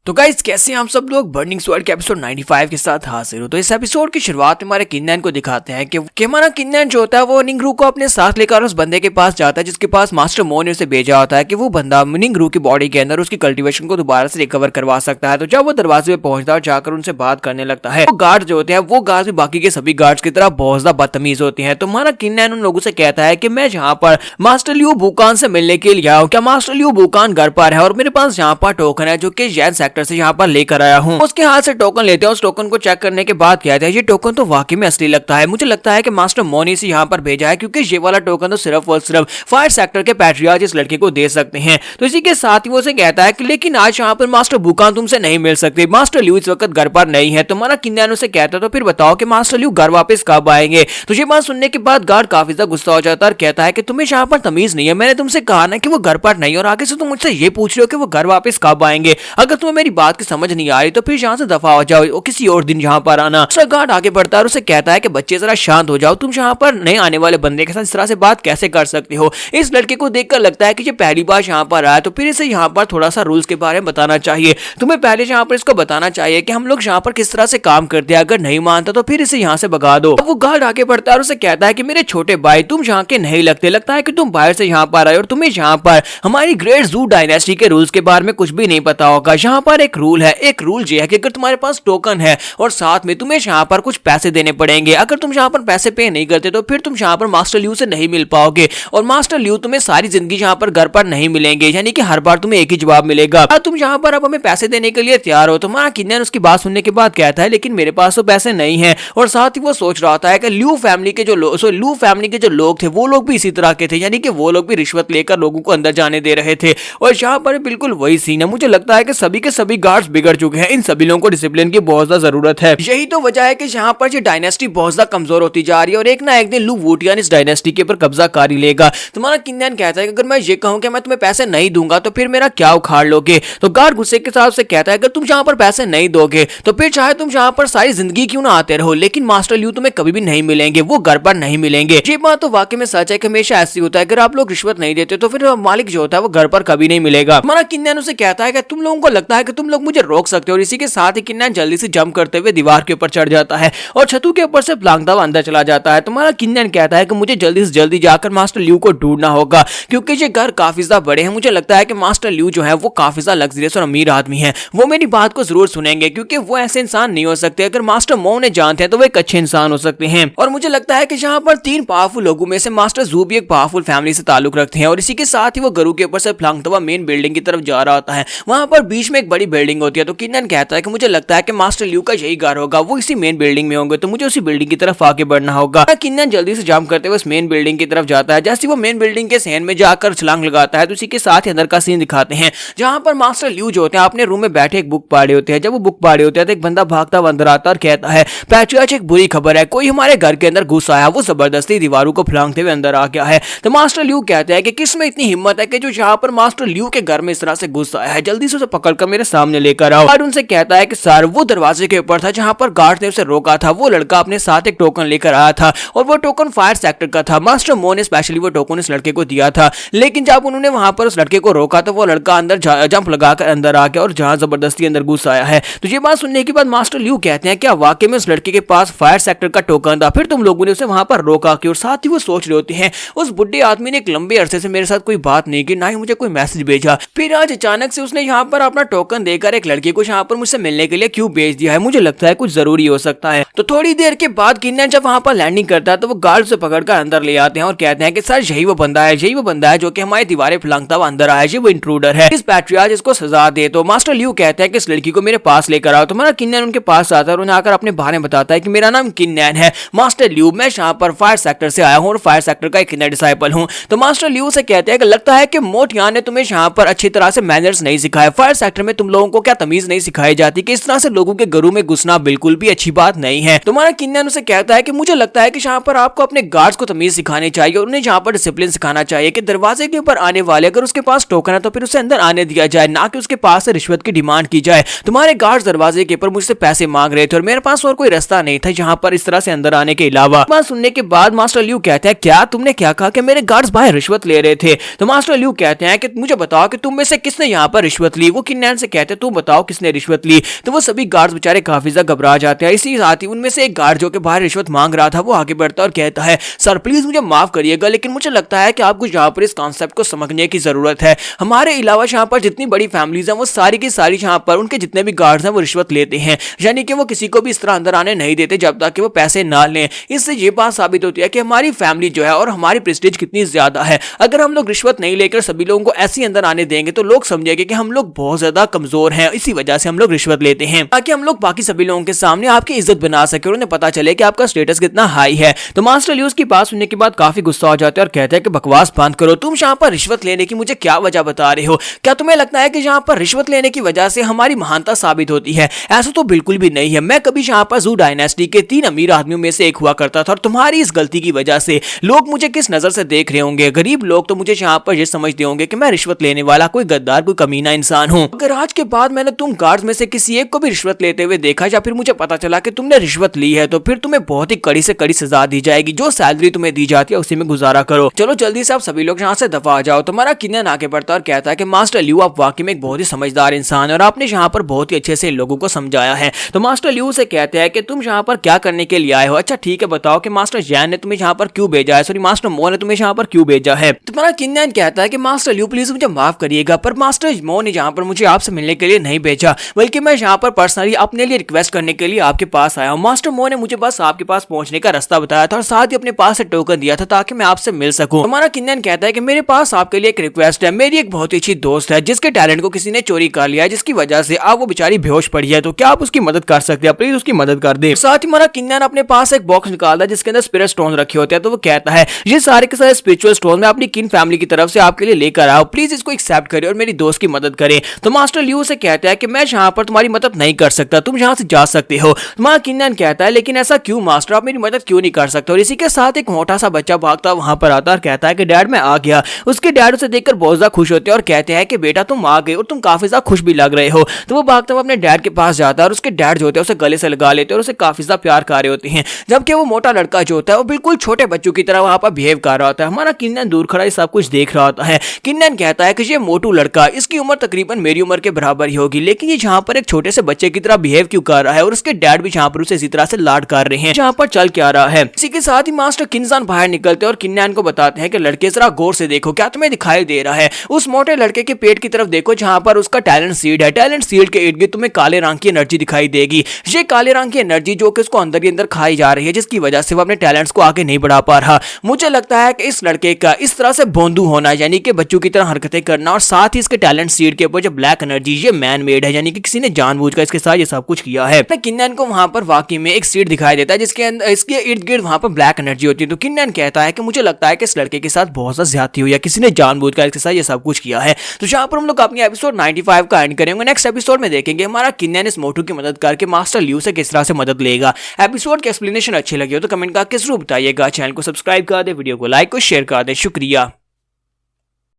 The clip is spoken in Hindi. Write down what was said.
तो गाइस कैसे हैं हम सब लोग बर्निंग स्वर्ड के एपिसोड 95 के साथ हाजिर हो। तो इस एपिसोड की शुरुआत में हमारे किन्नैन को दिखाते हैं कि हमारा किन्नैन जो होता है वो निंगरू को अपने साथ लेकर उस बंदे के पास जाता है जिसके पास मास्टर मो ने उसे भेजा होता है कि वो बंदा निंगरू की बॉडी के अंदर उसकी कल्टीवेशन को दोबारा से रिकवर करवा सकता है। तो जब वो दरवाजे पे पहुंचता है और जाकर उनसे बात करने लगता है, वो गार्ड जो होते हैं वो गार्ड भी बाकी के सभी गार्ड्स की तरह बहुत ज्यादा बदतमीज होते हैं। तो हमारा किन्नैन उन लोगों से कहता है कि मैं जहाँ पर मास्टर लियू बुकान से मिलने के लिए आया हूँ, क्या मास्टर लियू बुकान घर पर है और मेरे पास यहाँ पर टोकन है जो कि जैन सेक्टर से यहाँ पर लेकर आया हूँ। उसके हाथ से टोकन लेते हैं, उस टोकन को चेक करने के बाद कहते हैं ये टोकन तो वाकई में असली लगता है, मुझे लगता है कि मास्टर मो ने इसे यहाँ पर भेजा है क्योंकि ये वाला टोकन तो सिर्फ और सिर्फ फायर सेक्टर के पैट्रियार्च इस लड़के को दे सकते हैं। तो इसी के साथ ही वो उसे कहता है कि लेकिन आज यहाँ पर मास्टर बुकान तुमसे नहीं मिल सकते, मास्टर लियू इस वक्त घर पर नहीं है। तुम्हारा किन्नैन उसे कहता है तो फिर बताओ कि मास्टर लियू घर वापस कब आएंगे। तो ये बात सुनने के बाद गार्ड काफी ज्यादा गुस्सा हो जाता है और कहता है कि तुम्हें यहाँ पर तमीज नहीं है, मैंने तुमसे कहा ना कि वो घर पर नहीं और आगे से तुम मुझसे ये पूछ रहे हो कि वो घर वापस कब आएंगे। अगर तुम्हें मेरी बात की समझ नहीं आ रही तो फिर यहाँ से दफा हो जाओ और किसी और दिन यहाँ पर आना। गार्ड आगे बढ़ता है और उसे कहता है कि बच्चे जरा शांत हो जाओ, तुम यहाँ पर नए आने वाले बंदे के साथ इस तरह से बात कैसे कर सकते हो। इस लड़के को देखकर लगता है कि ये पहली बार यहाँ पर आया तो फिर इसे यहाँ पर थोड़ा सा रूल्स के बारे में बताना चाहिए। तुम्हें पहले यहाँ पर इसको बताना चाहिए कि हम लोग यहाँ पर किस तरह से काम करते हैं, अगर नहीं मानता तो फिर इसे यहाँ से भगा दो। वो गार्ड आगे बढ़ता है और उसे कहता है कि मेरे छोटे भाई तुम यहाँ के नहीं लगते, लगता है कि तुम बाहर से यहाँ पर आए और तुम्हें यहाँ पर हमारी ग्रेट जू डायनेस्टी के रूल्स के बारे में कुछ भी नहीं पता होगा। यहाँ पर एक रूल है, एक रूल ये है कि अगर तुम्हारे पास टोकन है और साथ में तुम्हें यहाँ पर कुछ पैसे देने पड़ेंगे, अगर तुम यहाँ पर पैसे पे नहीं करते तो फिर तुम यहाँ पर मास्टर लियू से नहीं मिल पाओगे और मास्टर लियू तुम्हें सारी जिंदगी यहाँ पर घर पर नहीं मिलेंगे, यानी कि हर बार तुम्हें एक ही जवाब मिलेगा। तुम यहाँ पर अब हमें पैसे देने के लिए तैयार हो। तुम्हारा किन्नैन उसकी बात सुनने के बाद कहता है लेकिन मेरे पास तो पैसे नहीं है और साथ ही वो सोच रहा होता है कि लू फैमिली के जो लोग थे वो लोग भी इसी तरह के थे, यानी कि वो लोग भी रिश्वत लेकर लोगों को अंदर जाने दे रहे थे और यहाँ पर बिल्कुल वही सीन है। मुझे लगता है कि सभी के सभी गार्ड्स बिगड़ चुके हैं, इन सभी लोगों को डिसिप्लिन की बहुत ज्यादा जरूरत है। यही तो वजह है कि यहाँ पर ये डायनेस्टी बहुत ज्यादा कमजोर होती जा रही है और एक ना एक दिन लू वुटियन इस डायनेस्टी के ऊपर कब्जा कर ही लेगा। तुम्हारा किन्नैन कहता है कि अगर मैं ये कहूं कि मैं तुम्हें पैसे नहीं दूंगा तो फिर मेरा क्या उखाड़ लोगे। तो गार्ड गुस्से के साथ से कहता है अगर तुम यहाँ पर पैसे नहीं दोगे तो फिर चाहे तुम यहाँ पर सारी जिंदगी क्यों ना आते रहो, लेकिन मास्टर लियू तुम्हें कभी भी नहीं मिलेंगे, वो घर पर नहीं मिलेंगे। ये बात तो वाकई में सच है कि हमेशा ऐसी होता है, अगर आप लोग रिश्वत नहीं देते तो फिर मालिक जो होता है वो घर पर कभी नहीं मिलेगा। तुम्हारा किन्नैन उसे कहता है कि तुम लोगों को लगता है कि तुम लोग मुझे रोक सकते हो और इसी के साथ ही किन्नैन जल्दी से जंप करते हुए दीवार के ऊपर चढ़ जाता है और छतू के ऊपर से प्लांगता हुआ अंदर चला जाता है। तुम्हारा किन्नैन कहता है कि मुझे जल्दी से जल्दी जाकर मास्टर लियू को ढूंढना होगा क्योंकि ये घर काफी ज्यादा बड़े हैं। मुझे लगता है कि मास्टर लियू जो है वो काफी ज्यादा लग्जरियस और अमीर आदमी है, वो मेरी बात को जरूर सुनेंगे क्योंकि वो ऐसे इंसान नहीं हो सकते। अगर मास्टर मो ने जानते हैं तो वो एक अच्छे इंसान हो सकते हैं और मुझे लगता है कि यहाँ पर 3 पावरफुल लोगों में से मास्टर जू भी एक पावरफुल फैमिली से ताल्लुक रखते हैं और इसी के साथ ही वो गरु के ऊपर से प्लांगता हुआ मेन बिल्डिंग की तरफ जा रहा होता है। वहां पर बीच में एक बड़ी बिल्डिंग होती है। तो किन्नैन कहता है कि मुझे लगता है कि मास्टर लियू का यही घर होगा, वो इसी मेन बिल्डिंग में होंगे, तो मुझे उसी बिल्डिंग की तरफ आगे बढ़ना होगा। किन्नैन जल्दी से जंप करते हुए उस मेन बिल्डिंग की तरफ जाता है। जैसे वो मेन बिल्डिंग के सहन में जाकर छलांग लगाता है तो उसी के साथ ही अंदर का सीन दिखाते हैं जहां पर मास्टर लियू जो होते हैं अपने रूम में बैठे एक बुक पढ़ रहे होते हैं। जब वो बुक पढ़ रहे होते हैं तो एक बंदा भागता हुआ अंदर आता और कहता है पैट्रियार्च एक बुरी खबर है, कोई हमारे घर के अंदर घुस आया, वो जबरदस्ती दीवारों को फलांगते हुए अंदर आ गया है। तो मास्टर लियू कहते हैं कि किसमें इतनी हिम्मत है कि जो यहाँ पर मास्टर लियू के घर में इस तरह से घुस आया है, जल्दी से उसे पकड़कर मेरे सामने लेकर आओ। गार्ड उनसे कहता है कि सर वो दरवाजे के ऊपर था जहां पर गार्ड ने उसे रोका था, वो लड़का अपने साथ एक टोकन लेकर आया था और वो टोकन फायर सेक्टर का था। मास्टर मो ने स्पेशली वो टोकन इस लड़के को दिया था, लेकिन जब उन्होंने वहां पर उस लड़के को रोका तो वो लड़का अंदर जंप लगाकर अंदर आ गया और जहां जबरदस्ती अंदर घुस आया है। तो ये बात सुनने के बाद मास्टर लियू कहते हैं क्या वाकई में उस लड़के के पास फायर सेक्टर का टोकन था, फिर तुम लोगों ने उसे वहां पर रोका क्यों। और साथ ही वो सोच रहे होते हैं उस बुढ़े आदमी ने एक लंबे अरसे से मेरे साथ कोई बात नहीं की, ना ही मुझे कोई मैसेज भेजा, फिर आज अचानक से उसने यहाँ पर अपना टोकन देकर एक लड़के को यहाँ पर मुझसे मिलने के लिए क्यों भेज दिया है, मुझे लगता है कुछ जरूरी हो सकता है। तो थोड़ी देर के बाद किन्नैन जब वहां पर लैंडिंग करता है तो वो गार्ड से पकड़कर अंदर ले आते हैं और कहते हैं कि सर यही वो बंदा है जो कि हमारी दीवारें फलांगता हुआ अंदर आया है, वो इंट्रूडर है, इस पैट्रियार्च इसको सजा दे। तो मास्टर लियू कहते हैं कि इस लड़की को मेरे पास लेकर आओ। तुम्हारा किन्नैन उनके पास आता है और उन्हें आकर अपने बारे में बताता है कि मेरा नाम किन्नैन है, मास्टर लियू, मैं यहाँ पर फायर सेक्टर से आया हूँ और फायर सेक्टर का एक नया डिसाइपल हूँ। तो मास्टर लियू से कहते हैं कि लगता है कि मोटियान ने तुम्हें यहाँ पर अच्छी तरह से मैनर्स नहीं सिखाए, फायर सेक्टर में तुम लोगों को क्या तमीज नहीं सिखाई जाती कि इस तरह से लोगों के घरों में घुसना बिल्कुल भी अच्छी बात नहीं है। तुम्हारा किन्नैन उसे कहता है कि मुझे लगता है कि यहाँ पर आपको अपने गार्ड्स को तमीज सिखानी चाहिए और उन्हें यहाँ पर डिसिप्लिन सिखाना चाहिए कि दरवाजे के ऊपर आने वाले अगर उसके पास टोकन है तो फिर उसे अंदर आने दिया जाए, ना कि उसके पास से रिश्वत की डिमांड की जाए। तुम्हारे गार्ड्स दरवाजे के ऊपर मुझसे पैसे मांग रहे थे और मेरे पास और कोई रास्ता नहीं था यहाँ पर इस तरह से अंदर आने के अलावा। बात सुनने के बाद मास्टर लियू कहते हैं क्या तुमने क्या कहा कि मेरे गार्ड्स बाहर रिश्वत ले रहे थे। तो मास्टर लियू कहते हैं कि मुझे बताओ कि तुम में से किसने यहाँ पर रिश्वत ली। वो किन्नैन से कहते हैं तू बताओ किसने रिश्वत ली। तो वो सभी गार्ड्स बेचारे काफी ज्यादा घबरा जाते हैं। इसी साथ ही उनमें से एक गार्ड जो कि बाहर रिश्वत मांग रहा था वो आगे बढ़ता है और कहता है सर प्लीज मुझे माफ करिएगा, लेकिन मुझे लगता है कि आपको यहाँ पर इस कॉन्सेप्ट को समझने की जरूरत है। हमारे अलावा यहाँ पर जितनी बड़ी फैमिलीज हैं वो सारी की सारी यहाँ पर उनके जितने भी गार्ड्स हैं वो रिश्वत लेते हैं, यानी कि वो किसी को भी इस तरह अंदर आने नहीं देते जब तक कि वो पैसे ना लें। इससे ये बात साबित होती है कि हमारी फैमिली जो है और हमारी प्रेस्टीज कितनी ज्यादा है। अगर हम लोग रिश्वत नहीं लेकर सभी लोगों को ऐसे अंदर आने देंगे तो लोग समझेंगे कि हम लोग बहुत ज्यादा कमजोर हैं, इसी वजह से हम लोग रिश्वत लेते हैं ताकि हम लोग बाकी सभी लोगों के सामने आपकी इज्जत बना सके और उन्हें पता चले कि आपका स्टेटस कितना हाई है। तो मास्टर लियो उसकी बात सुनने के बाद काफी गुस्सा हो जाते हैं और कहते हैं कि बकवास बंद करो, तुम यहाँ पर रिश्वत लेने की मुझे क्या वजह बता रहे हो? क्या तुम्हें लगता है कि यहाँ पर रिश्वत लेने की वजह से हमारी महानता साबित होती है? ऐसा तो बिल्कुल भी नहीं है। मैं कभी यहाँ पर जू डायनेस्टी के 3 अमीर आदमियों में से एक हुआ करता था और तुम्हारी इस गलती की वजह से लोग मुझे किस नजर से देख रहे होंगे। गरीब लोग तो मुझे यहाँ पर ये समझते होंगे कि मैं रिश्वत लेने वाला कोई गद्दार कोई कमीना इंसान हूँ। अगर आज के बाद मैंने तुम गार्ड्स में से किसी एक को भी रिश्वत लेते हुए देखा या फिर मुझे पता चला कि तुमने रिश्वत ली है तो फिर तुम्हें बहुत ही कड़ी से कड़ी सजा दी जाएगी। जो सैलरी तुम्हें दी जाती है उसी में गुजारा करो। चलो जल्दी से आप सभी लोग यहाँ से दफा आ जाओ। तुम्हारा किन्नन आगे बढ़ता और कहता है कि मास्टर लियू आप वाकई में एक बहुत ही समझदार इंसान है और आपने यहाँ पर बहुत ही अच्छे से लोगों को समझाया है। तो मास्टर लियू से कहते हैं कि तुम यहाँ पर क्या करने के लिए आए हो? अच्छा ठीक है बताओ कि मास्टर जैन ने तुम्हें यहाँ पर क्यों भेजा है, सॉरी मास्टर मो ने तुम्हें यहाँ पर क्यों भेजा है? तुम्हारा किन्नन कहता है कि मास्टर लियू प्लीज मुझे माफ करिएगा पर मास्टर मो ने यहाँ पर मुझे आपसे मिलने के लिए नहीं भेजा, बल्कि मैं यहाँ पर पर्सनली अपने लिए रिक्वेस्ट करने के लिए आपके पास आया हूँ। मास्टर मो ने मुझे बस आपके पास पहुंचने का रास्ता बताया था और साथ ही अपने पास से टोकन दिया था ताकि मैं आपसे मिल सकूं। हमारा किन्नन कहता है कि मेरे पास आपके लिए एक रिक्वेस्ट है। मेरी एक बहुत ही अच्छी दोस्त है जिसके टैलेंट को किसी ने चोरी कर लिया है, जिसकी वजह से अब वो बेचारी बेहोश पड़ी है। तो क्या आप उसकी मदद कर सकते हैं? प्लीज उसकी मदद कर दे। साथ ही हमारा किन्नन अपने पास एक बॉक्स निकालता है जिसके अंदर स्पिरिट स्टोन रखे होते हैं। तो वो कहता है ये सारे के सारे स्पिरिचुअल स्टोन मैं अपनी किन फैमिली की तरफ से आपके लिए लेकर आया हूं, प्लीज इसको एक्सेप्ट करें और मेरी दोस्त की मदद करें। तो मास्टर लियू से कहता है कि मैं यहाँ पर तुम्हारी मदद नहीं कर सकता, तुम यहाँ से जा सकते हो। हमारा किन्नन कहता है लेकिन ऐसा क्यों मास्टर, आप मेरी मदद क्यों नहीं कर सकते? और इसी के साथ एक मोटा सा बच्चा भागता वहां पर आता और कहता है कि डैड मैं आ गया। उसके डैड उसे देखकर बहुत ज्यादा खुश होते हैं और कहते हैं कि बेटा तुम आ गए और तुम काफी ज्यादा खुश भी लग रहे हो। तो वो भागता हुआ अपने डैड के पास जाता है और उसके डैड जो होते हैं उसे गले से लगा लेते हैं और उसे काफी ज्यादा प्यार कर रहे होते हैं, जबकि वो मोटा लड़का जो होता है वो बिल्कुल छोटे बच्चों की तरह वहां पर बिहेव कर रहा होता है। हमारा किन्नन दूर खड़ा सब कुछ देख रहा होता है। किन्नन कहता है कि ये मोटू लड़का, इसकी उम्र तकरीबन मेरी उम्र के बराबर ही होगी, लेकिन ये जहाँ पर एक छोटे से बच्चे की तरह बिहेव क्यों कर रहा है और उसके डैड भी जहाँ पर उसे इसी तरह से लाड कर रहे हैं, जहाँ पर चल क्या रहा है। इसी के साथ ही मास्टर किन्नन बाहर निकलते हैं और किन्नन को बताते हैं कि लड़के जरा गौर से देखो, क्या तुम्हें दिखाई दे रहा है? उस मोटे लड़के के पेट की तरफ देखो जहाँ पर उसका टैलेंट सीड है। टैलेंट सीड के इर्द गिर्द तुम्हें काले रंग की एनर्जी दिखाई देगी। ये काले रंग की एनर्जी जो कि उसको अंदर ही अंदर खाई जा रही है, जिसकी वजह से वो अपने टैलेंट्स को आगे नहीं बढ़ा पा रहा। मुझे लगता है कि इस लड़के का इस तरह से बोंदू होना, यानी कि बच्चों की तरह हरकतें करना, और साथ ही इसके टैलेंट सीड के ऊपर जो ब्लैक एनर्जी ये मैन मेड है, यानी कि किसी ने जानबूझकर इसके साथ ये सब कुछ किया है। किन्नन को वहां पर वाकई में एक सीड दिखाई देता है जिसके अंदर इसके इर्द गिर्द वहां पर ब्लैक एनर्जी होती है। तो किन्नन कहता है कि मुझे लगता है कि इस लड़के के साथ बहुत ज्यादा ज्यादती हुई है, किसी ने जानबूझकर इसके साथ ये सब कुछ किया है। तो यहाँ पर हम लोग अपनी एपिसोड 95 का एंड करेंगे। नेक्स्ट एपिसोड में देखेंगे हमारा किन्नन इस मोटू की मदद करके मास्टर लियू से किस तरह से मदद लेगा। एपिसोड की एक्सप्लेनेशन अच्छी लगी हो तो कमेंट करके जरूर बताइएगा। चैनल को सब्सक्राइब कर दे, वीडियो को लाइक और शेयर कर दे। शुक्रिया।